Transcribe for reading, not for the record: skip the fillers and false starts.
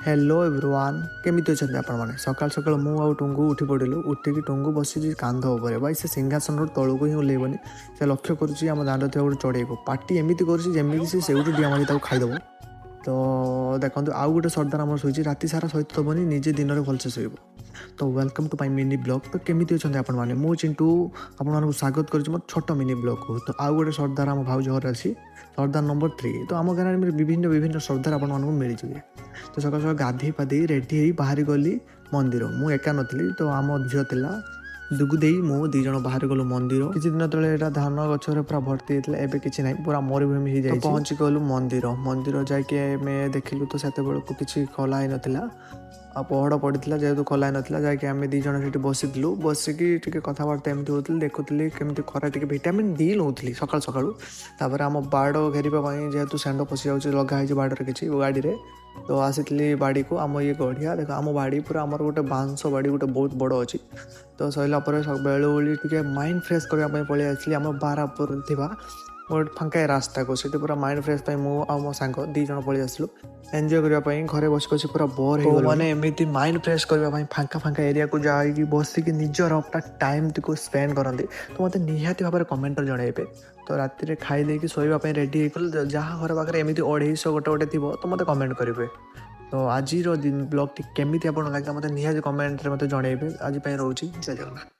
Hello everyone केमिति अच्छे आपण मैंने सकाल सकाल मु आउ टुंगु उठी पड़िलु उठिकी टुंगु बसी कांध उपर भाई से सिंहासन तौक ही ओह्लैबनी से लक्ष्य करुँच दांड थी गोटे चढ़ेई पार्टी एमती करमी से सेठू डिया मारी खाईदेव तो देखो आउ गोटे सरदार आम शोची राति सारा सहित दबनी निजे दिन में भलसे शोब तो welcome to my mini blog तो केमिति अच्छे आपण मैंने मु चिंटू आपको स्वागत कर छोट मिनी ब्लॉग को तो आउ गोटे सरदार आम भाउज घर अच्छी सरदार नंबर 3 तो आम गाँव में विभिन्न विभिन्न सरदार आपको मिल जाए तो सकाल सकाल गाधे पाधे रेडी बाहरी गली मंदिर मु एका नी तो आम झील था दुगु दे मु दी जन बाहर गलु मंदिर किसी दिन तले धान गचर पूरा भर्ती होता है एवं किसी ना पूरा मरुभूमि हो जाए पहुँची गलु मंदिर मंदिर जाके देखिलु तो से किसी खोला ही नाला आ पहड़ पड़ा जेहतु खोला ही नाला जाकि आम दी जन बसीलु बसिकी कथबार्ता एमती होती देखुली केमती खरा टे भिटामिन डी नौली सकाल सकाल आम बाड़ घेरवाई जेहतु षेंड पशि जाऊँच लगाई बाड़े किसी गाड़ी में तो आसी बाड़ी को आम ये गढ़िया देख आम बाड़ी पूरा आमर गोटे बांस बाड़ी गोटे बहुत बड़ अच्छी तो सरला बेलूली टे माइंड फ्रेश करने पलि आसली आम बारापुर थी गोटे फांका रास्ता को सीट पूरा माइंड फ्रेश मो मो सांग दी जन पलि आसलु एंजॉय करने घरे बस बस पूरा बोर हो मैंने एमती माइंड फ्रेश करने फांका फांका एरिया को जाकि बसिकी निजर अपना टाइम को स्पेंड करते तो मतलब निहाती भाव में कमेंट जनइबे तो राति खाई देकी शोवाई रेडी हो जहाँ घर पाखे एमती 250 गोटे गोटे थी तो मतलब कमेंट करेंगे तो आज ब्लॉग टी केमी आप लगे मतलब निहाती कमेंट में मतलब जनइबे आज रोचे जय जगन्नाथ।